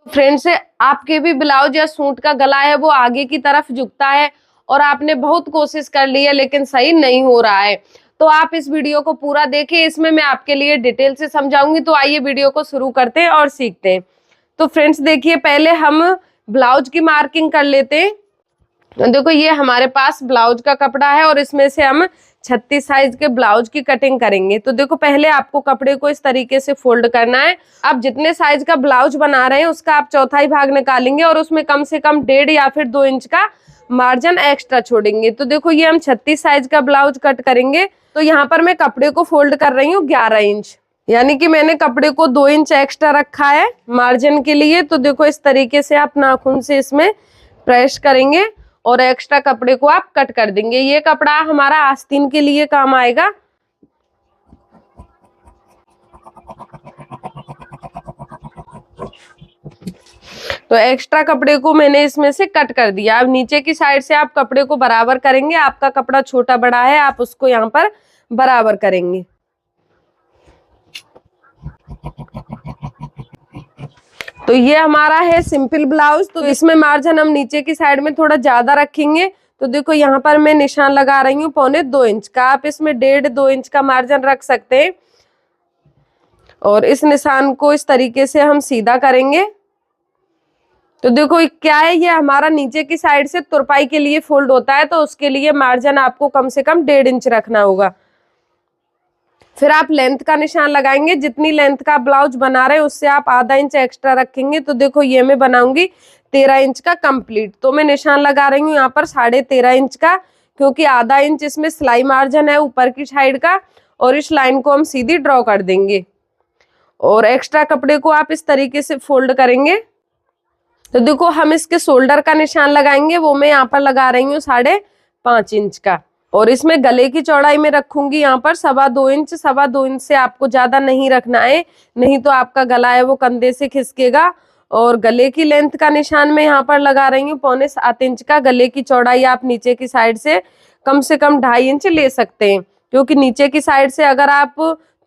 Friends, आपके भी blouse या सूट का गला है वो आगे की तरफ झुकता है और आपने बहुत कोशिश कर ली है लेकिन सही नहीं हो रहा है, तो आप इस वीडियो को पूरा देखिए। इसमें मैं आपके लिए डिटेल से समझाऊंगी। तो आइए वीडियो को शुरू करते हैं और सीखते हैं। तो फ्रेंड्स देखिए, पहले हम ब्लाउज की मार्किंग कर लेते हैं। देखो, ये हमारे पास ब्लाउज का कपड़ा है और इसमें से हम 36 साइज के ब्लाउज की कटिंग करेंगे। तो देखो, पहले आपको कपड़े को इस तरीके से फोल्ड करना है। आप जितने साइज का ब्लाउज बना रहे हैं उसका आप चौथाई भाग निकालेंगे और उसमें कम से कम 1.5 या फिर 2 इंच का मार्जिन एक्स्ट्रा छोड़ेंगे। तो देखो, ये हम 36 साइज का ब्लाउज कट करेंगे। तो यहाँ पर मैं कपड़े को फोल्ड कर रही हूँ 11 इंच, यानी कि मैंने कपड़े को 2 इंच एक्स्ट्रा रखा है मार्जिन के लिए। तो देखो, इस तरीके से आप नाखून से इसमें प्रेस करेंगे और एक्स्ट्रा कपड़े को आप कट कर देंगे। ये कपड़ा हमारा आस्तीन के लिए काम आएगा। तो एक्स्ट्रा कपड़े को मैंने इसमें से कट कर दिया। अब नीचे की साइड से आप कपड़े को बराबर करेंगे। आपका कपड़ा छोटा बड़ा है, आप उसको यहाँ पर बराबर करेंगे। तो ये हमारा है सिंपल ब्लाउज। तो इसमें मार्जिन हम नीचे की साइड में थोड़ा ज्यादा रखेंगे। तो देखो, यहाँ पर मैं निशान लगा रही हूँ 1.25 इंच का। आप इसमें 1.5-2 इंच का मार्जिन रख सकते हैं। और इस निशान को इस तरीके से हम सीधा करेंगे। तो देखो, क्या है, ये हमारा नीचे की साइड से तुरपाई के लिए फोल्ड होता है, तो उसके लिए मार्जिन आपको कम से कम 1.5 इंच रखना होगा। फिर आप लेंथ का निशान लगाएंगे। जितनी लेंथ का ब्लाउज बना रहे हैं उससे आप आधा इंच एक्स्ट्रा रखेंगे। तो देखो, ये मैं बनाऊंगी 13 इंच का कंप्लीट। तो मैं निशान लगा रही हूँ यहाँ पर 13.5 इंच का, क्योंकि आधा इंच इसमें सिलाई मार्जिन है ऊपर की साइड का। और इस लाइन को हम सीधी ड्रॉ कर देंगे और एक्स्ट्रा कपड़े को आप इस तरीके से फोल्ड करेंगे। तो देखो, हम इसके शोल्डर का निशान लगाएंगे। वो मैं यहाँ पर लगा रही हूँ 5.5 इंच का। और इसमें गले की चौड़ाई में रखूंगी यहाँ पर 2.25 इंच। 2.25 इंच से आपको ज्यादा नहीं रखना है, नहीं तो आपका गला है वो कंधे से खिसकेगा। और गले की लेंथ का निशान मैं यहाँ पर लगा रही हूँ 6.25 इंच का। गले की चौड़ाई आप नीचे की साइड से कम 2.5 इंच ले सकते हैं, क्योंकि नीचे की साइड से अगर आप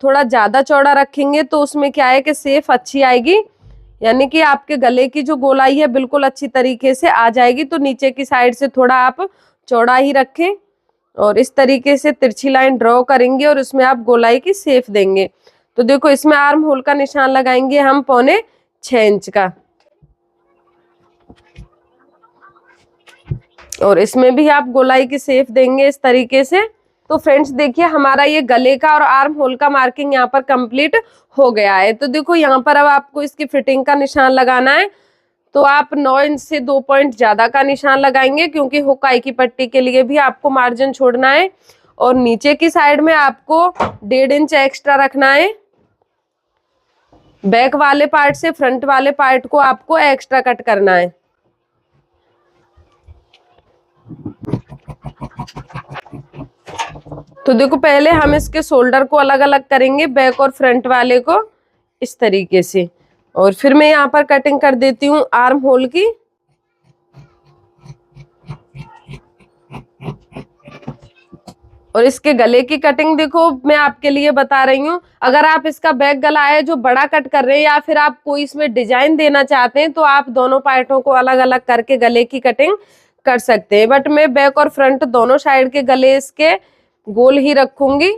थोड़ा ज्यादा चौड़ा रखेंगे तो उसमें क्या है कि शेप अच्छी आएगी, यानी कि आपके गले की जो गोलाई है बिल्कुल अच्छी तरीके से आ जाएगी। तो नीचे की साइड से थोड़ा आप चौड़ा ही रखें और इस तरीके से तिरछी लाइन ड्रॉ करेंगे और उसमें आप गोलाई की शेप देंगे। तो देखो, इसमें आर्म होल का निशान लगाएंगे हम 6.25 इंच का। और इसमें भी आप गोलाई की शेप देंगे इस तरीके से। तो फ्रेंड्स देखिए, हमारा ये गले का और आर्म होल का मार्किंग यहाँ पर कंप्लीट हो गया है। तो देखो, यहाँ पर अब आपको इसकी फिटिंग का निशान लगाना है। तो आप 9 इंच से 2 पॉइंट ज्यादा का निशान लगाएंगे, क्योंकि हुकाई की पट्टी के लिए भी आपको मार्जिन छोड़ना है। और नीचे की साइड में आपको 1.5 इंच एक्स्ट्रा रखना है। बैक वाले पार्ट से फ्रंट वाले पार्ट को आपको एक्स्ट्रा कट करना है। तो देखो, पहले हम इसके शोल्डर को अलग अलग करेंगे, बैक और फ्रंट वाले को इस तरीके से। और फिर मैं यहाँ पर कटिंग कर देती हूँ आर्म होल की। और इसके गले की कटिंग देखो, मैं आपके लिए बता रही हूँ। अगर आप इसका बैक गला है जो बड़ा कट कर रहे हैं या फिर आप कोई इसमें डिजाइन देना चाहते हैं, तो आप दोनों पार्टों को अलग अलग करके गले की कटिंग कर सकते हैं। बट मैं बैक और फ्रंट दोनों साइड के गले इसके गोल ही रखूंगी।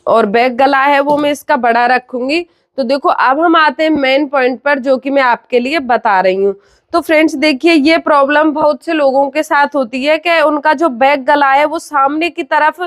और बैक गला है वो मैं इसका बड़ा रखूंगी। तो देखो, अब हम आते हैं मेन पॉइंट पर, जो कि मैं आपके लिए बता रही हूँ। तो फ्रेंड्स देखिए, ये प्रॉब्लम बहुत से लोगों के साथ होती है कि उनका जो बैक गला है वो सामने की तरफ,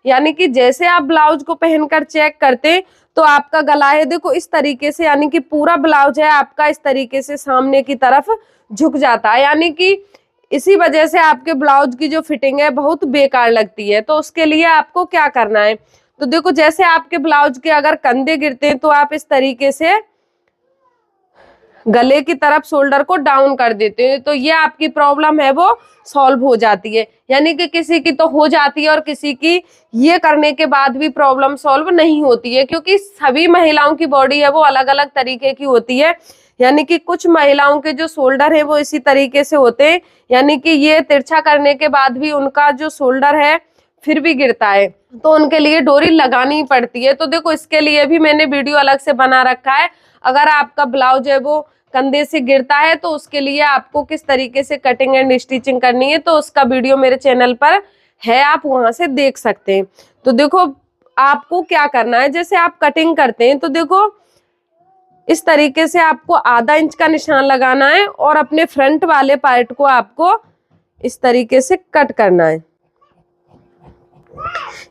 यानी कि जैसे आप ब्लाउज को पहनकर चेक करते हैं तो आपका गला है देखो इस तरीके से, यानी कि पूरा ब्लाउज है आपका इस तरीके से सामने की तरफ झुक जाता है, यानी कि इसी वजह से आपके ब्लाउज की जो फिटिंग है बहुत बेकार लगती है। तो उसके लिए आपको क्या करना है, तो देखो, जैसे आपके ब्लाउज के अगर कंधे गिरते हैं तो आप इस तरीके से गले की तरफ शोल्डर को डाउन कर देते हैं। तो ये आपकी प्रॉब्लम है वो सॉल्व हो जाती है। यानी कि किसी की तो हो जाती है और किसी की ये करने के बाद भी प्रॉब्लम सॉल्व नहीं होती है, क्योंकि सभी महिलाओं की बॉडी है वो अलग अलग तरीके की होती है। यानी कि कुछ महिलाओं के जो शोल्डर है वो इसी तरीके से होते हैं, यानी कि ये तिरछा करने के बाद भी उनका जो शोल्डर है फिर भी गिरता है, तो उनके लिए डोरी लगानी पड़ती है। तो देखो इसके लिए भी मैंने वीडियो अलग से बना रखा है। अगर आपका ब्लाउज है वो कंधे से गिरता है तो उसके लिए आपको किस तरीके से कटिंग एंड स्टिचिंग करनी है, तो उसका वीडियो मेरे चैनल पर है, आप वहां से देख सकते हैं। तो देखो आपको क्या करना है, जैसे आप कटिंग करते हैं तो देखो इस तरीके से आपको आधा इंच का निशान लगाना है और अपने फ्रंट वाले पार्ट को आपको इस तरीके से कट करना है।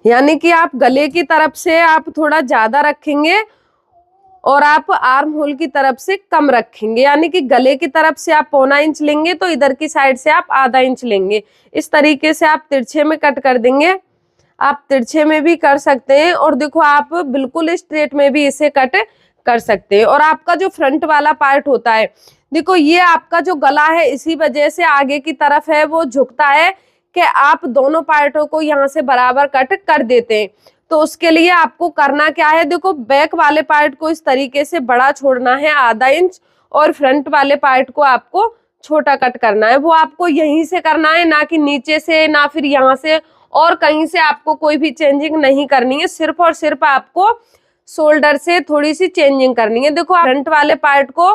यानी कि आप गले की तरफ से आप थोड़ा ज्यादा रखेंगे और आप आर्म होल की तरफ से कम रखेंगे। यानी कि गले की तरफ से आप 1.25 इंच लेंगे तो इधर की साइड से आप आधा इंच लेंगे। इस तरीके से आप तिरछे में कट कर देंगे। आप तिरछे में भी कर सकते हैं और देखो आप बिल्कुल स्ट्रेट में भी इसे कट कर सकते हैं। और आपका जो फ्रंट वाला पार्ट होता है, देखो ये आपका जो गला है इसी वजह से आगे की तरफ है वो झुकता है कि आप दोनों पार्टों को यहाँ से बराबर कट कर देते हैं। तो उसके लिए आपको करना क्या है, देखो बैक वाले पार्ट को इस तरीके से बड़ा छोड़ना है आधा इंच और फ्रंट वाले पार्ट को आपको छोटा कट करना है। वो आपको यहीं से करना है, ना कि नीचे से, ना फिर यहाँ से और कहीं से आपको कोई भी चेंजिंग नहीं करनी है। सिर्फ और सिर्फ आपको शोल्डर से थोड़ी सी चेंजिंग करनी है। देखो फ्रंट वाले पार्ट को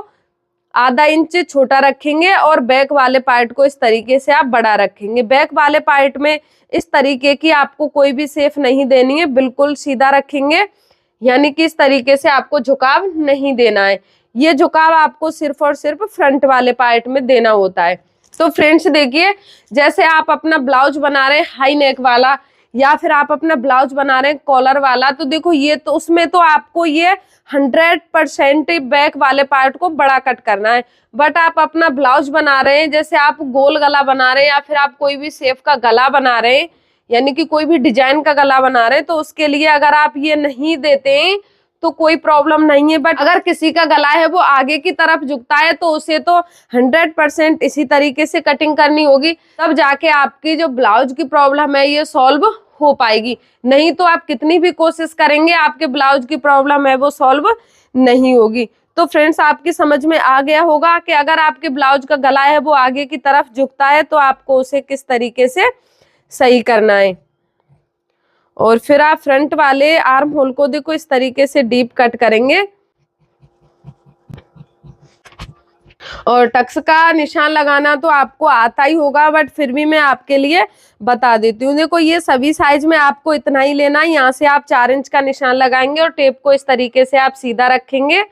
आधा इंच छोटा रखेंगे और बैक वाले पार्ट को इस तरीके से आप बड़ा रखेंगे। बैक वाले पार्ट में इस तरीके की आपको कोई भी शेप नहीं देनी है, बिल्कुल सीधा रखेंगे। यानी कि इस तरीके से आपको झुकाव नहीं देना है। ये झुकाव आपको सिर्फ और सिर्फ फ्रंट वाले पार्ट में देना होता है। तो फ्रेंड्स देखिए, जैसे आप अपना ब्लाउज बना रहे हैं हाई नेक वाला या फिर आप अपना ब्लाउज बना रहे हैं कॉलर वाला, तो देखो ये तो उसमें तो आपको ये 100% बैक वाले पार्ट को बड़ा कट करना है। बट आप अपना ब्लाउज बना रहे हैं, जैसे आप गोल गला बना रहे हैं या फिर आप कोई भी शेप का गला बना रहे हैं, यानी कि कोई भी डिजाइन का गला बना रहे हैं, तो उसके लिए अगर आप ये नहीं देते हैं तो कोई प्रॉब्लम नहीं है। बट अगर किसी का गला है वो आगे की तरफ झुकता है तो उसे तो 100% इसी तरीके से कटिंग करनी होगी, तब जाके आपकी जो ब्लाउज की प्रॉब्लम है ये सॉल्व हो पाएगी। नहीं तो आप कितनी भी कोशिश करेंगे आपके ब्लाउज की प्रॉब्लम है वो सॉल्व नहीं होगी। तो फ्रेंड्स आपकी समझ में आ गया होगा कि अगर आपके ब्लाउज का गला है वो आगे की तरफ झुकता है तो आपको उसे किस तरीके से सही करना है। और फिर आप फ्रंट वाले आर्म होल को देखो इस तरीके से डीप कट करेंगे और टक्स का निशान लगाना तो आपको आता ही होगा, बट फिर भी मैं आपके लिए बता देती हूँ। देखो ये सभी साइज में आपको इतना ही लेना है। यहाँ से आप 4 इंच का निशान लगाएंगे और टेप को इस तरीके से आप सीधा रखेंगे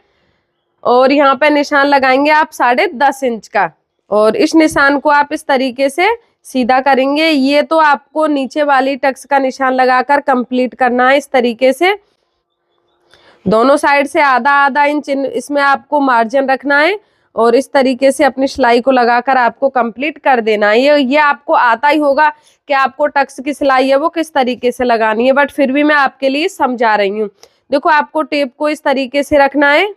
और यहाँ पे निशान लगाएंगे आप 10.5 इंच का और इस निशान को आप इस तरीके से सीधा करेंगे। ये तो आपको नीचे वाली टक्स का निशान लगाकर कंप्लीट करना है। इस तरीके से दोनों साइड से आधा आधा इंच इसमें आपको मार्जिन रखना है और इस तरीके से अपनी सिलाई को लगाकर आपको कंप्लीट कर देना है। ये आपको आता ही होगा कि आपको टक्स की सिलाई है वो किस तरीके से लगानी है, बट फिर भी मैं आपके लिए समझा रही हूँ। देखो आपको टेप को इस तरीके से रखना है।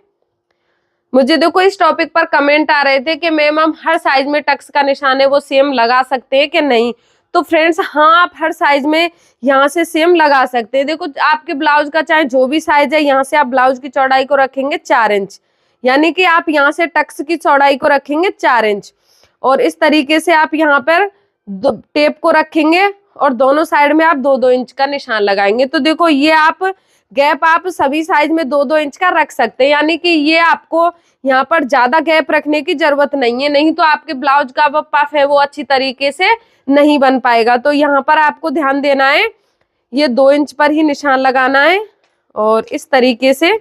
मुझे देखो इस टॉपिक पर कमेंट आ रहे थे कि मैम हम हर साइज में टक्स का निशान है वो सेम लगा सकते हैं कि नहीं। तो फ्रेंड्स हाँ, आप हर साइज में यहाँ से सेम लगा सकते हैं। देखो आपके ब्लाउज का चाहे जो भी साइज है, यहाँ से आप ब्लाउज की चौड़ाई को रखेंगे 4 इंच, यानी कि आप यहाँ से टक्स की चौड़ाई को रखेंगे 4 इंच और इस तरीके से आप यहाँ पर टेप को रखेंगे और दोनों साइड में आप 2-2 इंच का निशान लगाएंगे। तो देखो ये आप गैप आप सभी साइज में 2-2 इंच का रख सकते हैं, यानी कि ये आपको यहाँ पर ज्यादा गैप रखने की जरूरत नहीं है, नहीं तो आपके ब्लाउज का वो पफ है वो अच्छी तरीके से नहीं बन पाएगा। तो यहाँ पर आपको ध्यान देना है, ये 2 इंच पर ही निशान लगाना है और इस तरीके से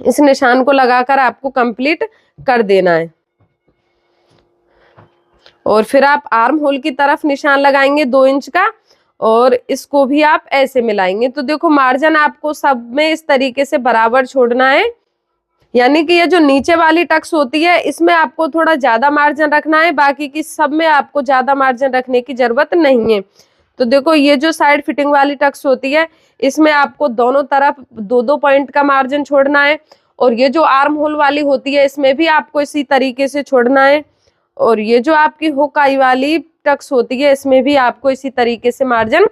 इस निशान को लगाकर आपको कंप्लीट कर देना है। और फिर आप आर्म होल की तरफ निशान लगाएंगे 2 इंच का और इसको भी आप ऐसे मिलाएंगे। तो देखो मार्जिन आपको सब में इस तरीके से बराबर छोड़ना है, यानी कि ये जो नीचे वाली टक्स होती है इसमें आपको थोड़ा ज्यादा मार्जिन रखना है, बाकी की सब में आपको ज्यादा मार्जिन रखने की जरूरत नहीं है। तो देखो ये जो साइड फिटिंग वाली टक्स होती है इसमें आपको दोनों तरफ 2-2 पॉइंट का मार्जिन छोड़ना है और ये जो आर्म होल वाली होती है इसमें भी आपको इसी तरीके से छोड़ना है और ये जो आपकी हुक आई वाली टक्स होती है इसमें भी आपको इसी तरीके से मार्जिन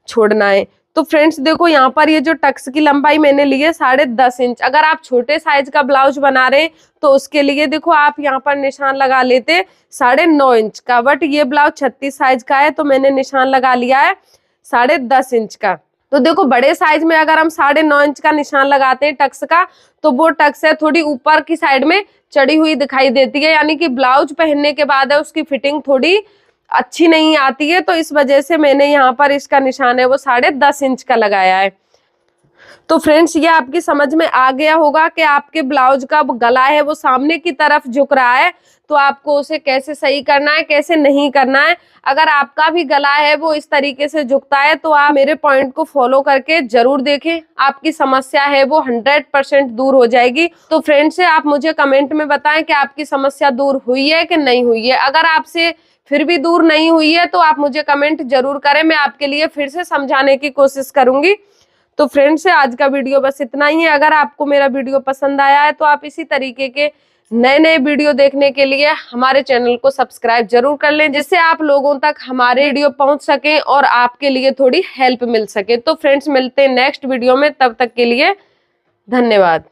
छोड़ना है। तो फ्रेंड्स देखो यहाँ पर ये जो टक्स की लंबाई मैंने ली है 10.5 इंच। अगर आप छोटे साइज का ब्लाउज बना रहे हैं तो उसके लिए देखो आप यहाँ पर निशान लगा लेते 9.5 इंच का, बट ये ब्लाउज 36 साइज का है तो मैंने निशान लगा लिया है 10.5 इंच का। तो देखो बड़े साइज में अगर हम 9.5 इंच का निशान लगाते हैं टक्स का, तो वो टक्स है थोड़ी ऊपर की साइड में चढ़ी हुई दिखाई देती है, यानी कि ब्लाउज पहनने के बाद है उसकी फिटिंग थोड़ी अच्छी नहीं आती है। तो इस वजह से मैंने यहाँ पर इसका निशान है वो 10.5 इंच का लगाया है। तो फ्रेंड्स ये आपकी समझ में आ गया होगा कि आपके ब्लाउज का गला है वो सामने की तरफ झुक रहा है, तो आपको उसे कैसे सही करना है, कैसे नहीं करना है। अगर आपका भी गला है वो इस तरीके से झुकता है तो आप मेरे पॉइंट को फॉलो करके जरूर देखें, आपकी समस्या है वो 100% दूर हो जाएगी। तो फ्रेंड्स आप मुझे कमेंट में बताएं कि आपकी समस्या दूर हुई है कि नहीं हुई है। अगर आपसे फिर भी दूर नहीं हुई है तो आप मुझे कमेंट जरूर करें, मैं आपके लिए फिर से समझाने की कोशिश करूंगी। तो फ्रेंड्स आज का वीडियो बस इतना ही है। अगर आपको मेरा वीडियो पसंद आया है तो आप इसी तरीके के नए नए वीडियो देखने के लिए हमारे चैनल को सब्सक्राइब जरूर कर लें, जिससे आप लोगों तक हमारे वीडियो पहुंच सके और आपके लिए थोड़ी हेल्प मिल सके। तो फ्रेंड्स मिलते हैं नेक्स्ट वीडियो में, तब तक के लिए धन्यवाद।